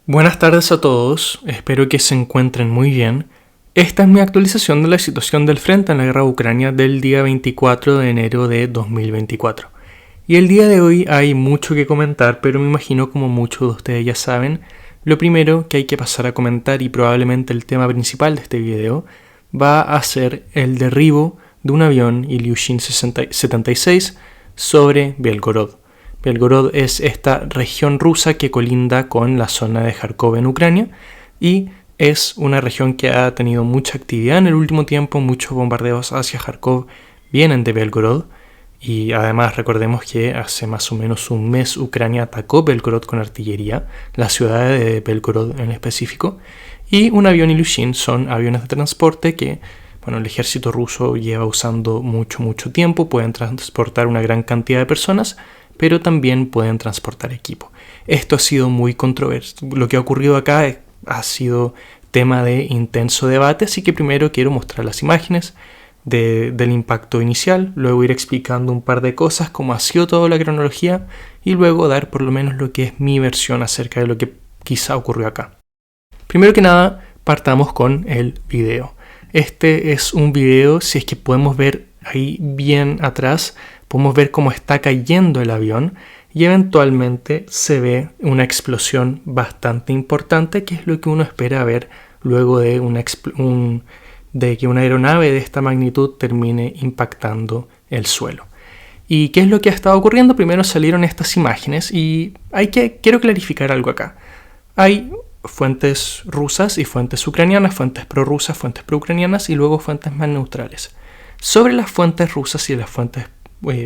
Buenas tardes a todos, espero que se encuentren muy bien. Esta es mi actualización de la situación del frente en la guerra de Ucrania del día 24 de enero de 2024. Y el día de hoy hay mucho que comentar, pero me imagino, como muchos de ustedes ya saben, lo primero que hay que pasar a comentar, y probablemente el tema principal de este video, va a ser el derribo de un avión Ilyushin 76 sobre Belgorod. Belgorod es esta región rusa que colinda con la zona de Kharkov en Ucrania y es una región que ha tenido mucha actividad en el último tiempo. Muchos bombardeos hacia Kharkov vienen de Belgorod y además recordemos que hace más o menos un mes Ucrania atacó Belgorod con artillería, la ciudad de Belgorod en específico, y un avión Ilyushin son aviones de transporte que el ejército ruso lleva usando mucho tiempo. Pueden transportar una gran cantidad de personas, pero también pueden transportar equipo. Esto ha sido muy controverso. Lo que ha ocurrido acá ha sido tema de intenso debate, así que primero quiero mostrar las imágenes del impacto inicial, luego ir explicando un par de cosas, cómo ha sido toda la cronología, y luego dar por lo menos lo que es mi versión acerca de lo que quizá ocurrió acá. Primero que nada, partamos con el video. Este es un video, si es que podemos ver ahí bien atrás, podemos ver cómo está cayendo el avión y eventualmente se ve una explosión bastante importante, que es lo que uno espera ver luego de que una aeronave de esta magnitud termine impactando el suelo. ¿Y qué es lo que ha estado ocurriendo? Primero salieron estas imágenes y quiero clarificar algo acá. Hay fuentes rusas y fuentes ucranianas, fuentes prorrusas, fuentes proucranianas y luego fuentes más neutrales. Sobre las fuentes rusas y las fuentes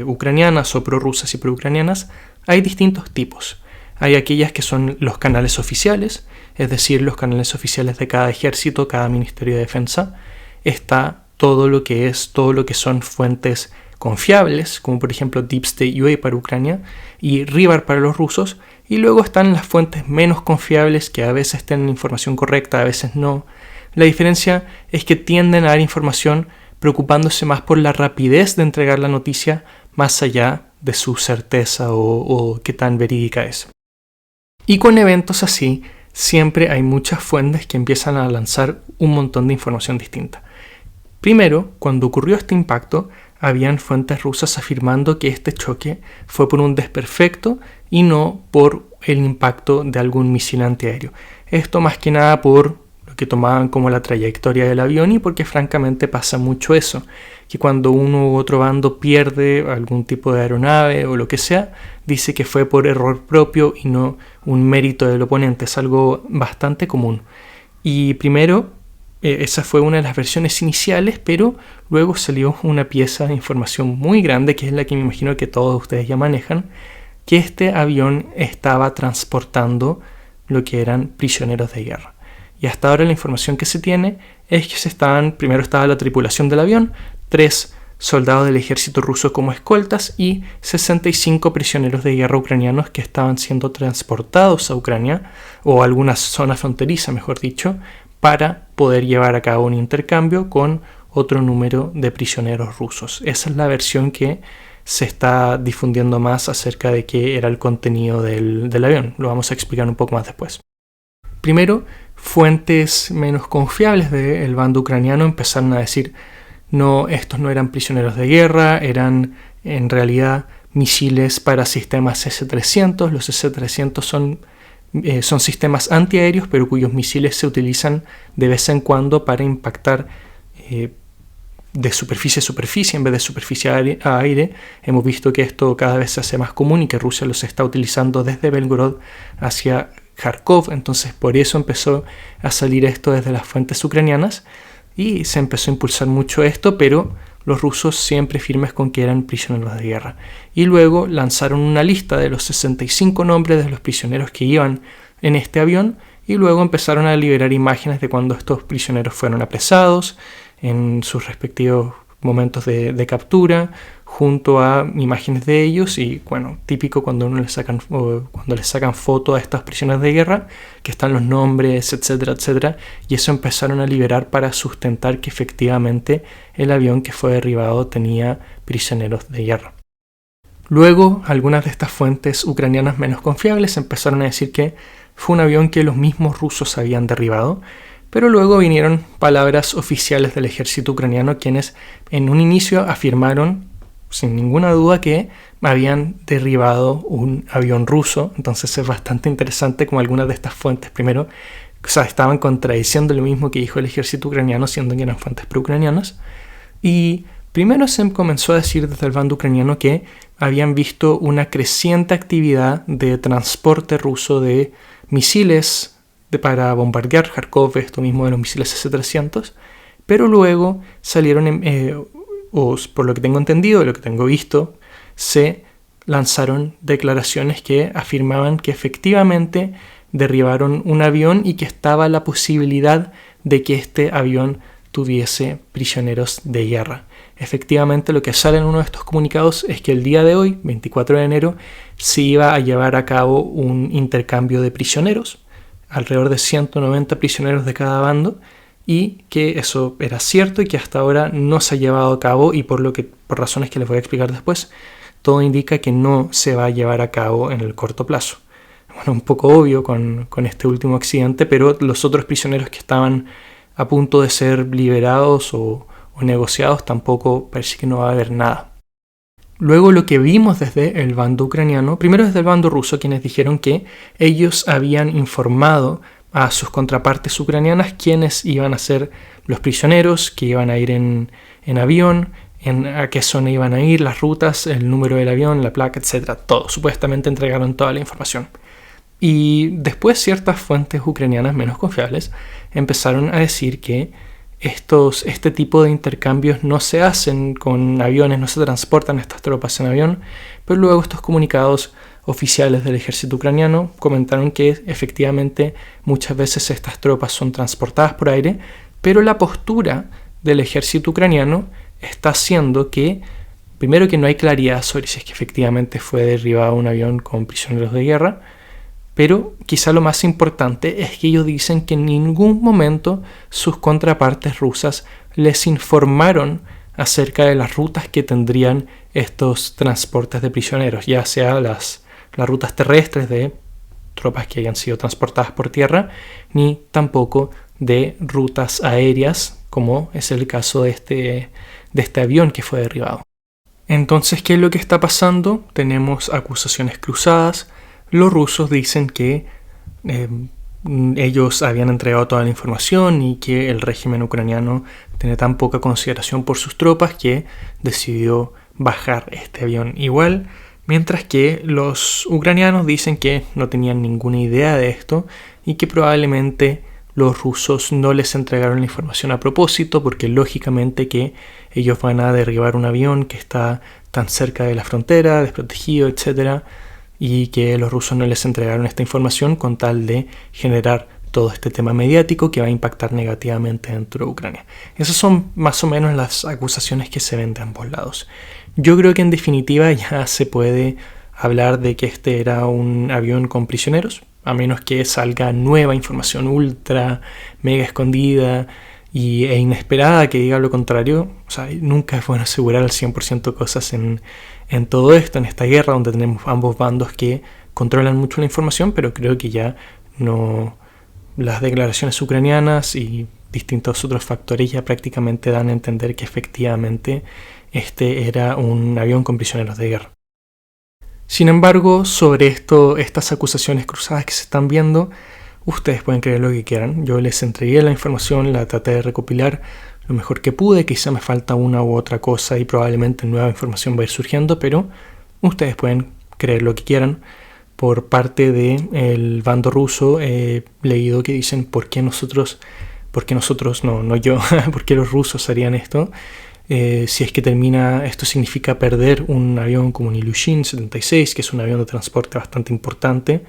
ucranianas o prorrusas y proucranianas hay distintos tipos. Hay aquellas que son los canales oficiales, es decir, los canales oficiales de cada ejército, cada ministerio de defensa. Está todo lo que son fuentes confiables, como por ejemplo Deep State UA para Ucrania y Rybar para los rusos. Y luego están las fuentes menos confiables, que a veces tienen información correcta, a veces no. La diferencia es que tienden a dar información preocupándose más por la rapidez de entregar la noticia, más allá de su certeza o qué tan verídica es. Y con eventos así, siempre hay muchas fuentes que empiezan a lanzar un montón de información distinta. Primero, cuando ocurrió este impacto, habían fuentes rusas afirmando que este choque fue por un desperfecto y no por el impacto de algún misil antiaéreo. Esto más que nada por lo que tomaban como la trayectoria del avión, y porque francamente pasa mucho eso, que cuando uno u otro bando pierde algún tipo de aeronave o lo que sea, dice que fue por error propio y no un mérito del oponente. Es algo bastante común. Y primero, esa fue una de las versiones iniciales, pero luego salió una pieza de información muy grande, que es la que me imagino que todos ustedes ya manejan, que este avión estaba transportando lo que eran prisioneros de guerra. Y hasta ahora la información que se tiene es que primero estaba la tripulación del avión, 3 soldados del ejército ruso como escoltas y 65 prisioneros de guerra ucranianos que estaban siendo transportados a Ucrania, o a alguna zona fronteriza, mejor dicho, para poder llevar a cabo un intercambio con otro número de prisioneros rusos. Esa es la versión que se está difundiendo más acerca de qué era el contenido del avión. Lo vamos a explicar un poco más después. Primero, fuentes menos confiables del bando ucraniano empezaron a decir: no, estos no eran prisioneros de guerra, eran en realidad misiles para sistemas S-300. Los S-300 son sistemas antiaéreos, pero cuyos misiles se utilizan de vez en cuando para impactar de superficie a superficie en vez de superficie a aire. Hemos visto que esto cada vez se hace más común y que Rusia los está utilizando desde Belgorod hacia Kharkov. Entonces por eso empezó a salir esto desde las fuentes ucranianas y se empezó a impulsar mucho esto, pero los rusos siempre firmes con que eran prisioneros de guerra. Y luego lanzaron una lista de los 65 nombres de los prisioneros que iban en este avión, y luego empezaron a liberar imágenes de cuando estos prisioneros fueron apresados en sus respectivos momentos de captura, junto a imágenes de ellos. Y típico cuando les sacan foto a estas prisioneros de guerra, que están los nombres, etcétera, y eso empezaron a liberar para sustentar que efectivamente el avión que fue derribado tenía prisioneros de guerra. Luego, algunas de estas fuentes ucranianas menos confiables empezaron a decir que fue un avión que los mismos rusos habían derribado, pero luego vinieron palabras oficiales del ejército ucraniano quienes en un inicio afirmaron sin ninguna duda que habían derribado un avión ruso. Entonces es bastante interesante como algunas de estas fuentes primero estaban contradiciendo lo mismo que dijo el ejército ucraniano, siendo que eran fuentes pro-ucranianas. Y primero se comenzó a decir desde el bando ucraniano que habían visto una creciente actividad de transporte ruso de misiles para bombardear Kharkov, esto mismo de los misiles S-300, pero luego salieron, o por lo que tengo entendido, lo que tengo visto, se lanzaron declaraciones que afirmaban que efectivamente derribaron un avión y que estaba la posibilidad de que este avión tuviese prisioneros de guerra. Efectivamente, lo que sale en uno de estos comunicados es que el día de hoy, 24 de enero, se iba a llevar a cabo un intercambio de prisioneros, alrededor de 190 prisioneros de cada bando, y que eso era cierto y que hasta ahora no se ha llevado a cabo, y por razones que les voy a explicar después, todo indica que no se va a llevar a cabo en el corto plazo. Bueno, un poco obvio con este último accidente, pero los otros prisioneros que estaban a punto de ser liberados o negociados tampoco parece que no va a haber nada. Luego lo que vimos desde el bando ucraniano, primero desde el bando ruso, quienes dijeron que ellos habían informado a sus contrapartes ucranianas quiénes iban a ser los prisioneros, que iban a ir en avión, a qué zona iban a ir, las rutas, el número del avión, la placa, etc. Todo. Supuestamente entregaron toda la información. Y después ciertas fuentes ucranianas menos confiables empezaron a decir que este tipo de intercambios no se hacen con aviones, no se transportan estas tropas en avión, pero luego estos comunicados oficiales del ejército ucraniano comentaron que efectivamente muchas veces estas tropas son transportadas por aire, pero la postura del ejército ucraniano está haciendo que, primero, que no hay claridad sobre si es que efectivamente fue derribado un avión con prisioneros de guerra, pero quizá lo más importante es que ellos dicen que en ningún momento sus contrapartes rusas les informaron acerca de las rutas que tendrían estos transportes de prisioneros, ya sea las rutas terrestres de tropas que hayan sido transportadas por tierra, ni tampoco de rutas aéreas, como es el caso de este avión que fue derribado. Entonces, ¿qué es lo que está pasando? Tenemos acusaciones cruzadas. Los rusos dicen que ellos habían entregado toda la información y que el régimen ucraniano tiene tan poca consideración por sus tropas que decidió bajar este avión igual, mientras que los ucranianos dicen que no tenían ninguna idea de esto y que probablemente los rusos no les entregaron la información a propósito, porque lógicamente que ellos van a derribar un avión que está tan cerca de la frontera, desprotegido, etc., y que los rusos no les entregaron esta información con tal de generar todo este tema mediático que va a impactar negativamente dentro de Ucrania. Esas son más o menos las acusaciones que se ven de ambos lados. Yo creo que en definitiva ya se puede hablar de que este era un avión con prisioneros, a menos que salga nueva información ultra mega escondida e inesperada que diga lo contrario. O sea, nunca es bueno asegurar al 100% cosas en todo esto, en esta guerra donde tenemos ambos bandos que controlan mucho la información, pero creo que ya no, las declaraciones ucranianas y distintos otros factores ya prácticamente dan a entender que efectivamente este era un avión con prisioneros de guerra. Sin embargo, sobre estas acusaciones cruzadas que se están viendo, ustedes pueden creer lo que quieran. Yo les entregué la información, la traté de recopilar lo mejor que pude, quizá me falta una u otra cosa y probablemente nueva información va a ir surgiendo, pero ustedes pueden creer lo que quieran. Por parte del bando ruso he leído que dicen ¿por qué nosotros no yo, por qué los rusos harían esto? Si es que esto significa perder un avión como un Ilyushin 76, que es un avión de transporte bastante importante,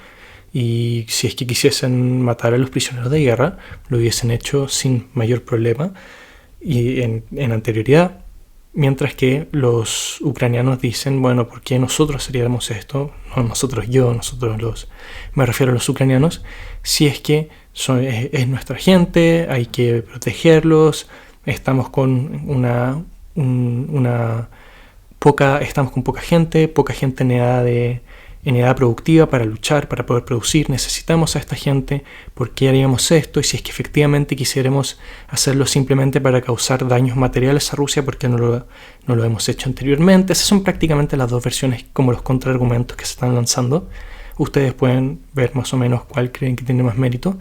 y si es que quisiesen matar a los prisioneros de guerra, lo hubiesen hecho sin mayor problema y en anterioridad, mientras que los ucranianos dicen, bueno, ¿por qué nosotros haríamos esto? No me refiero a los ucranianos, si es que es nuestra gente, hay que protegerlos, estamos con estamos con poca gente en edad en edad productiva para luchar, para poder producir, necesitamos a esta gente, ¿por qué haríamos esto? Y si es que efectivamente quisiéramos hacerlo simplemente para causar daños materiales a Rusia, ¿por qué no lo hemos hecho anteriormente? Esas son prácticamente las dos versiones, como los contraargumentos que se están lanzando. Ustedes pueden ver más o menos cuál creen que tiene más mérito,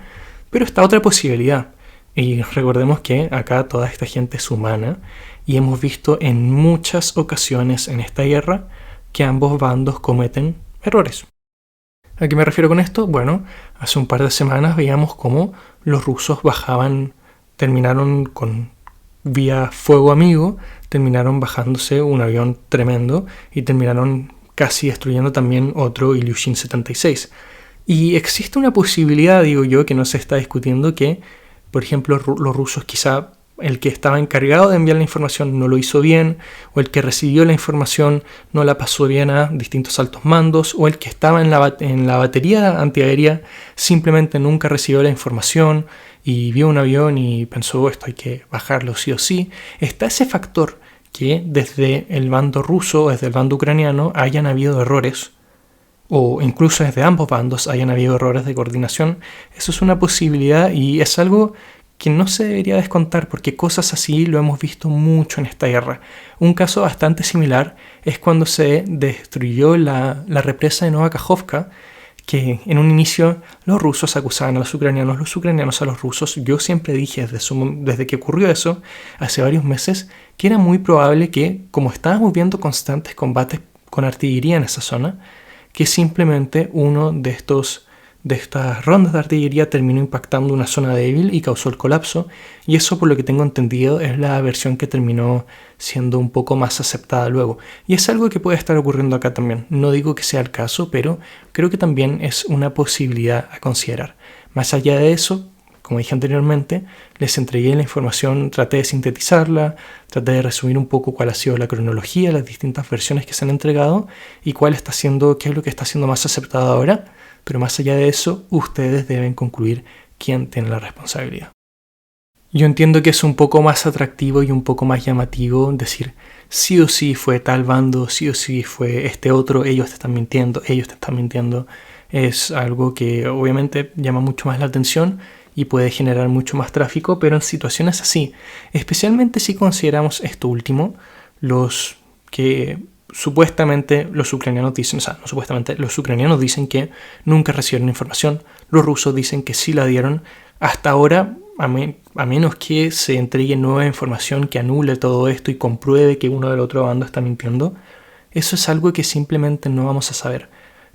pero está otra posibilidad. Y recordemos que acá toda esta gente es humana y hemos visto en muchas ocasiones en esta guerra que ambos bandos cometen errores. ¿A qué me refiero con esto? Bueno, hace un par de semanas veíamos cómo los rusos terminaron con vía fuego amigo, terminaron bajándose un avión tremendo y terminaron casi destruyendo también otro Ilyushin 76. Y existe una posibilidad, digo yo, que no se está discutiendo, que, por ejemplo, los rusos quizá el que estaba encargado de enviar la información no lo hizo bien, o el que recibió la información no la pasó bien a distintos altos mandos, o el que estaba en la batería antiaérea simplemente nunca recibió la información y vio un avión y pensó, esto hay que bajarlo sí o sí. Está ese factor que desde el bando ruso o desde el bando ucraniano hayan habido errores, o incluso desde ambos bandos hayan habido errores de coordinación. Eso es una posibilidad y es algo que no se debería descontar, porque cosas así lo hemos visto mucho en esta guerra. Un caso bastante similar es cuando se destruyó la represa de Nova Kakhovka, que en un inicio los rusos acusaban a los ucranianos a los rusos. Yo siempre dije desde que ocurrió eso, hace varios meses, que era muy probable que, como estábamos viendo constantes combates con artillería en esa zona, que simplemente uno de estas rondas de artillería terminó impactando una zona débil y causó el colapso, y eso, por lo que tengo entendido, es la versión que terminó siendo un poco más aceptada luego. Y es algo que puede estar ocurriendo acá también. No digo que sea el caso, pero creo que también es una posibilidad a considerar. Más allá de eso, como dije anteriormente, les entregué la información, traté de sintetizarla, traté de resumir un poco cuál ha sido la cronología, las distintas versiones que se han entregado y qué es lo que está siendo más aceptado ahora. Pero más allá de eso, ustedes deben concluir quién tiene la responsabilidad. Yo entiendo que es un poco más atractivo y un poco más llamativo decir sí o sí fue tal bando, sí o sí fue este otro, ellos te están mintiendo. Es algo que obviamente llama mucho más la atención y puede generar mucho más tráfico, pero en situaciones así, especialmente si consideramos esto último, los que supuestamente los ucranianos dicen, los ucranianos dicen que nunca recibieron información, los rusos dicen que sí la dieron. Hasta ahora, a menos que se entregue nueva información que anule todo esto y compruebe que uno del otro bando está mintiendo, eso es algo que simplemente no vamos a saber.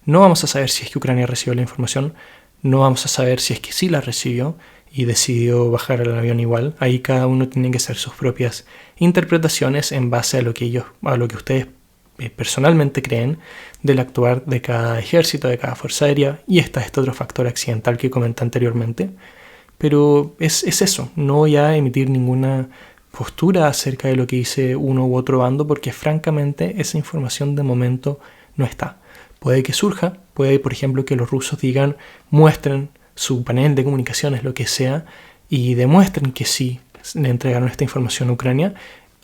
No vamos a saber si es que Ucrania recibió la información, no vamos a saber si es que sí la recibió y decidió bajar al avión igual. Ahí cada uno tiene que hacer sus propias interpretaciones en base a lo que ustedes personalmente creen del actuar de cada ejército, de cada fuerza aérea, y está este otro factor accidental que comenté anteriormente. Pero es eso, no voy a emitir ninguna postura acerca de lo que dice uno u otro bando, porque francamente esa información de momento no está. Puede que surja, puede por ejemplo que los rusos muestren su panel de comunicaciones, lo que sea, y demuestren que sí le entregaron esta información a Ucrania,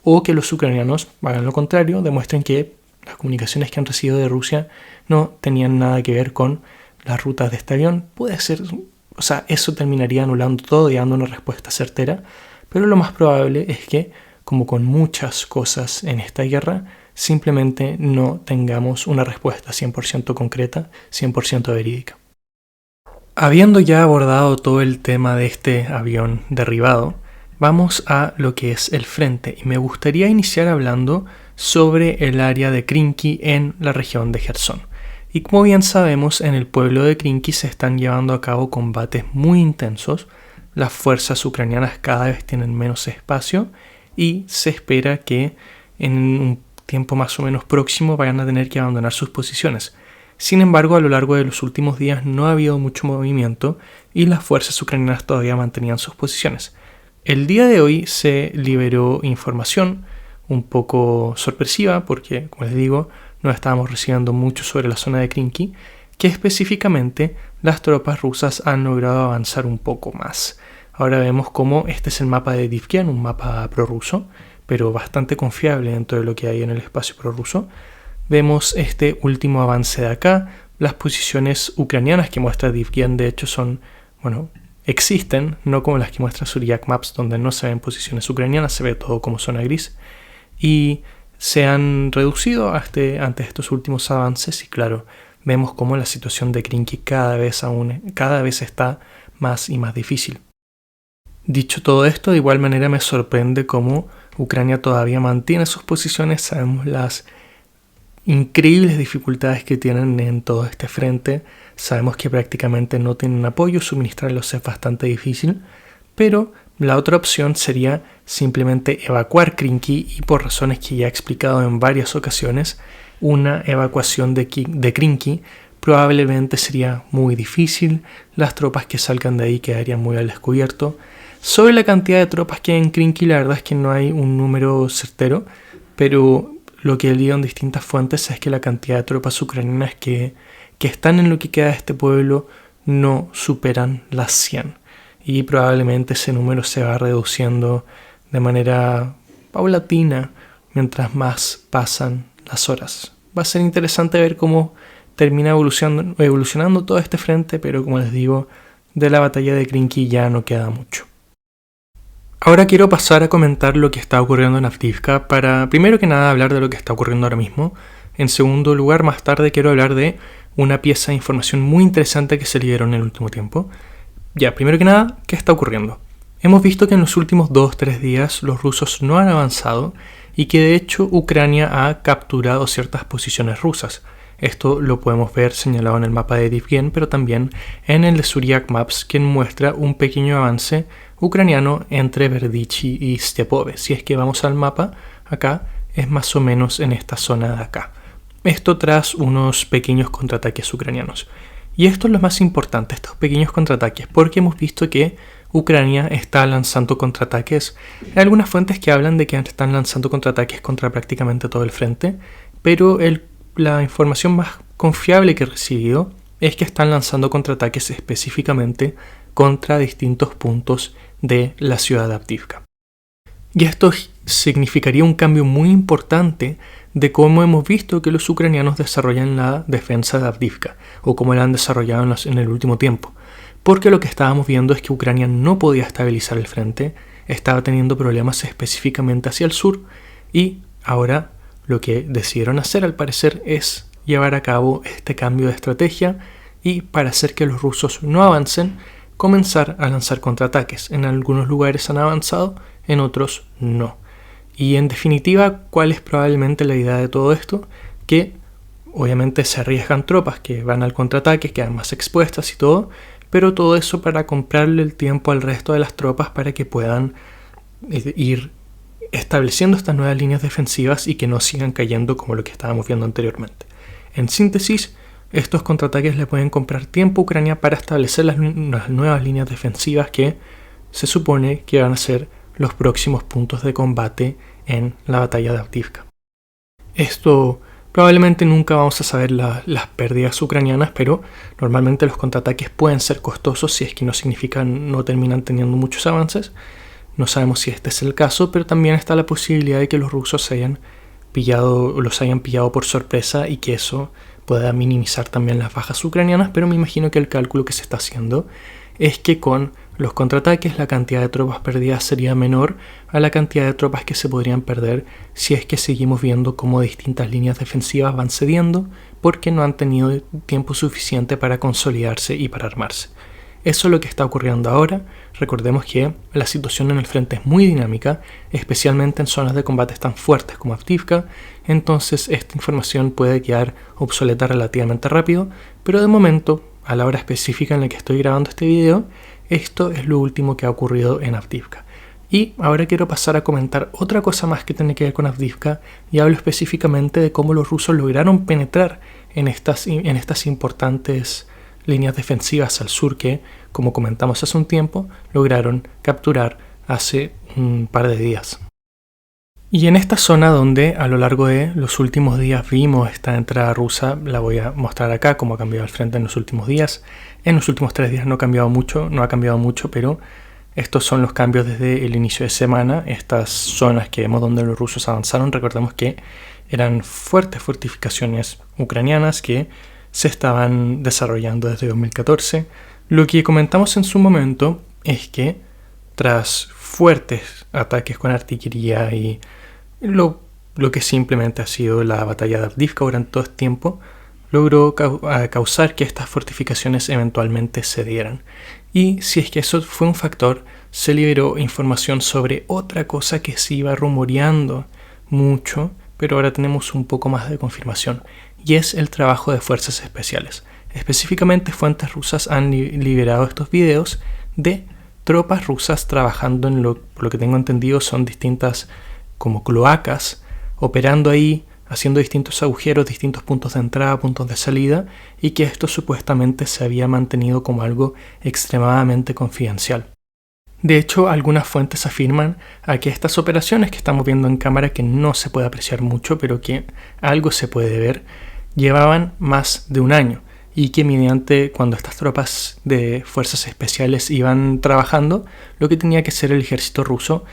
o que los ucranianos hagan lo contrario, demuestren que las comunicaciones que han recibido de Rusia no tenían nada que ver con las rutas de este avión. Puede ser, eso terminaría anulando todo y dando una respuesta certera, pero lo más probable es que, como con muchas cosas en esta guerra, simplemente no tengamos una respuesta 100% concreta, 100% verídica. Habiendo ya abordado todo el tema de este avión derribado, vamos a lo que es el frente, y me gustaría iniciar hablando sobre el área de Krinky en la región de Jersón. Y como bien sabemos, en el pueblo de Krinky se están llevando a cabo combates muy intensos. Las fuerzas ucranianas cada vez tienen menos espacio y se espera que en un tiempo más o menos próximo vayan a tener que abandonar sus posiciones. Sin embargo, a lo largo de los últimos días no ha habido mucho movimiento y las fuerzas ucranianas todavía mantenían sus posiciones. El día de hoy se liberó información un poco sorpresiva porque, como les digo, no estábamos recibiendo mucho sobre la zona de Krinky, que específicamente las tropas rusas han logrado avanzar un poco más. Ahora vemos cómo este es el mapa de Divkian, un mapa prorruso, pero bastante confiable dentro de lo que hay en el espacio prorruso. Vemos este último avance de acá, las posiciones ucranianas que muestra Divgen de hecho son, existen, no como las que muestra Suryak Maps, donde no se ven posiciones ucranianas, se ve todo como zona gris. Y se han reducido ante estos últimos avances y claro, vemos cómo la situación de Krinky cada vez está más y más difícil. Dicho todo esto, de igual manera me sorprende cómo Ucrania todavía mantiene sus posiciones. Sabemos las increíbles dificultades que tienen en todo este frente. Sabemos que prácticamente no tienen apoyo, suministrarlos es bastante difícil, pero la otra opción sería simplemente evacuar Krinky y por razones que ya he explicado en varias ocasiones, una evacuación de Krinky probablemente sería muy difícil, las tropas que salgan de ahí quedarían muy al descubierto. Sobre la cantidad de tropas que hay en Krinky, la verdad es que no hay un número certero, pero lo que he leído en distintas fuentes es que la cantidad de tropas ucranianas que están en lo que queda de este pueblo no superan las 100. Y probablemente ese número se va reduciendo de manera paulatina mientras más pasan las horas. Va a ser interesante ver cómo termina evolucionando todo este frente, pero como les digo, de la batalla de Krinky ya no queda mucho. Ahora quiero pasar a comentar lo que está ocurriendo en Avdiivka para, primero que nada, hablar de lo que está ocurriendo ahora mismo. En segundo lugar, más tarde quiero hablar de una pieza de información muy interesante que se liberó en el último tiempo. Ya, primero que nada, ¿qué está ocurriendo? Hemos visto que en los últimos 2-3 días los rusos no han avanzado y que de hecho Ucrania ha capturado ciertas posiciones rusas. Esto lo podemos ver señalado en el mapa de Divgen, pero también en el de Suryak Maps, que muestra un pequeño avance ucraniano entre Berdichi y Stepove. Si es que vamos al mapa, acá es más o menos en esta zona de acá. Esto tras unos pequeños contraataques ucranianos. Y esto es lo más importante, estos pequeños contraataques, porque hemos visto que Ucrania está lanzando contraataques. Hay algunas fuentes que hablan de que están lanzando contraataques contra prácticamente todo el frente, pero la información más confiable que he recibido es que están lanzando contraataques específicamente contra distintos puntos de la ciudad de Avdiivka. Y esto significaría un cambio muy importante de cómo hemos visto que los ucranianos desarrollan la defensa de Avdiivka, o cómo la han desarrollado en el último tiempo. Porque lo que estábamos viendo es que Ucrania no podía estabilizar el frente, estaba teniendo problemas específicamente hacia el sur, y ahora lo que decidieron hacer al parecer es llevar a cabo este cambio de estrategia y para hacer que los rusos no avancen, comenzar a lanzar contraataques. En algunos lugares han avanzado, en otros no. Y en definitiva, ¿cuál es probablemente la idea de todo esto? Que obviamente se arriesgan tropas que van al contraataque, quedan más expuestas y todo, pero todo eso para comprarle el tiempo al resto de las tropas para que puedan ir estableciendo estas nuevas líneas defensivas y que no sigan cayendo como lo que estábamos viendo anteriormente. En síntesis, estos contraataques le pueden comprar tiempo a Ucrania para establecer las nuevas líneas defensivas que se supone que van a ser los próximos puntos de combate en la batalla de Avdiivka. Esto probablemente nunca vamos a saber las pérdidas ucranianas, pero normalmente los contraataques pueden ser costosos si es que no terminan teniendo muchos avances. No sabemos si este es el caso, pero también está la posibilidad de que los rusos los hayan pillado por sorpresa y que eso pueda minimizar también las bajas ucranianas, pero me imagino que el cálculo que se está haciendo es que con los contraataques la cantidad de tropas perdidas sería menor a la cantidad de tropas que se podrían perder si es que seguimos viendo cómo distintas líneas defensivas van cediendo porque no han tenido tiempo suficiente para consolidarse y para armarse. Eso es lo que está ocurriendo ahora. Recordemos que la situación en el frente es muy dinámica, especialmente en zonas de combates tan fuertes como Avdiivka, entonces esta información puede quedar obsoleta relativamente rápido, pero de momento, a la hora específica en la que estoy grabando este video, esto es lo último que ha ocurrido en Avdiivka. Y ahora quiero pasar a comentar otra cosa más que tiene que ver con Avdiivka y hablo específicamente de cómo los rusos lograron penetrar en estas importantes líneas defensivas al sur que, como comentamos hace un tiempo, lograron capturar hace un par de días. Y en esta zona donde a lo largo de los últimos días vimos esta entrada rusa, la voy a mostrar acá cómo ha cambiado el frente en los últimos días. En los últimos 3 días no ha cambiado mucho, pero estos son los cambios desde el inicio de semana. Estas zonas que vemos donde los rusos avanzaron, recordemos que eran fuertes fortificaciones ucranianas que se estaban desarrollando desde 2014. Lo que comentamos en su momento es que tras fuertes ataques con artillería y lo que simplemente ha sido la batalla de Avdiivka durante todo este tiempo, logró causar que estas fortificaciones eventualmente cedieran. Y si es que eso fue un factor, se liberó información sobre otra cosa que se iba rumoreando mucho, pero ahora tenemos un poco más de confirmación, y es el trabajo de fuerzas especiales. Específicamente, fuentes rusas han liberado estos videos de tropas rusas trabajando en por lo que tengo entendido son distintas como cloacas, operando ahí, haciendo distintos agujeros, distintos puntos de entrada, puntos de salida, y que esto supuestamente se había mantenido como algo extremadamente confidencial. De hecho, algunas fuentes afirman a que estas operaciones que estamos viendo en cámara, que no se puede apreciar mucho, pero que algo se puede ver, llevaban más de un año, y que mediante cuando estas tropas de fuerzas especiales iban trabajando, lo que tenía que hacer el ejército ruso,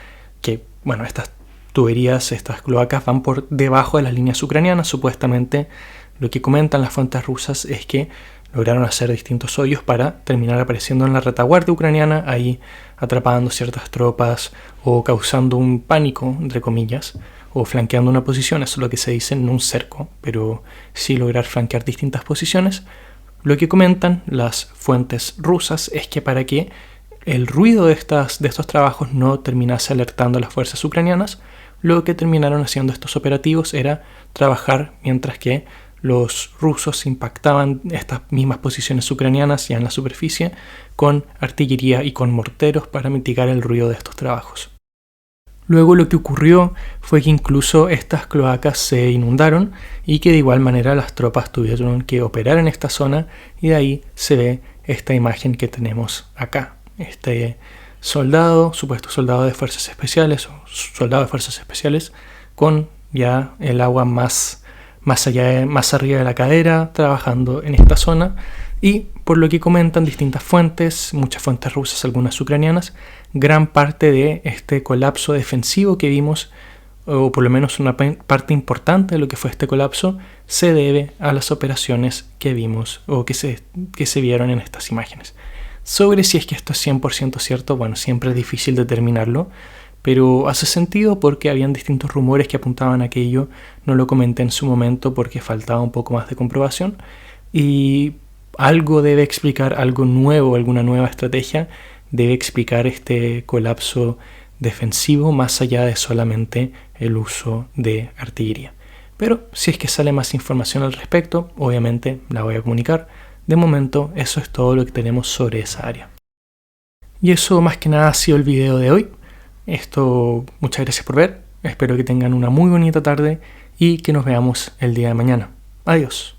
que, bueno, estas tuberías, estas cloacas van por debajo de las líneas ucranianas. Supuestamente lo que comentan las fuentes rusas es que lograron hacer distintos hoyos para terminar apareciendo en la retaguardia ucraniana, ahí atrapando ciertas tropas o causando un pánico, entre comillas, o flanqueando una posición. Eso es lo que se dice, en un cerco, pero sí lograr flanquear distintas posiciones. Lo que comentan las fuentes rusas es que para que el ruido de estos trabajos no terminase alertando a las fuerzas ucranianas, lo que terminaron haciendo estos operativos era trabajar mientras que los rusos impactaban estas mismas posiciones ucranianas ya en la superficie con artillería y con morteros para mitigar el ruido de estos trabajos. Luego lo que ocurrió fue que incluso estas cloacas se inundaron y que de igual manera las tropas tuvieron que operar en esta zona, y de ahí se ve esta imagen que tenemos acá. Este soldado, supuesto soldado de fuerzas especiales o soldado de fuerzas especiales con ya el agua más arriba de la cadera, trabajando en esta zona. Y por lo que comentan distintas fuentes, muchas fuentes rusas, algunas ucranianas, gran parte de este colapso defensivo que vimos, o por lo menos una parte importante de lo que fue este colapso, se debe a las operaciones que vimos o que se vieron en estas imágenes. Sobre si es que esto es 100% cierto, bueno, siempre es difícil determinarlo, pero hace sentido porque habían distintos rumores que apuntaban a aquello. No lo comenté en su momento porque faltaba un poco más de comprobación, y algo debe explicar, algo nuevo, alguna nueva estrategia debe explicar este colapso defensivo más allá de solamente el uso de artillería. Pero si es que sale más información al respecto, obviamente la voy a comunicar. De momento, eso es todo lo que tenemos sobre esa área. Y eso más que nada ha sido el video de hoy. Muchas gracias por ver. Espero que tengan una muy bonita tarde y que nos veamos el día de mañana. Adiós.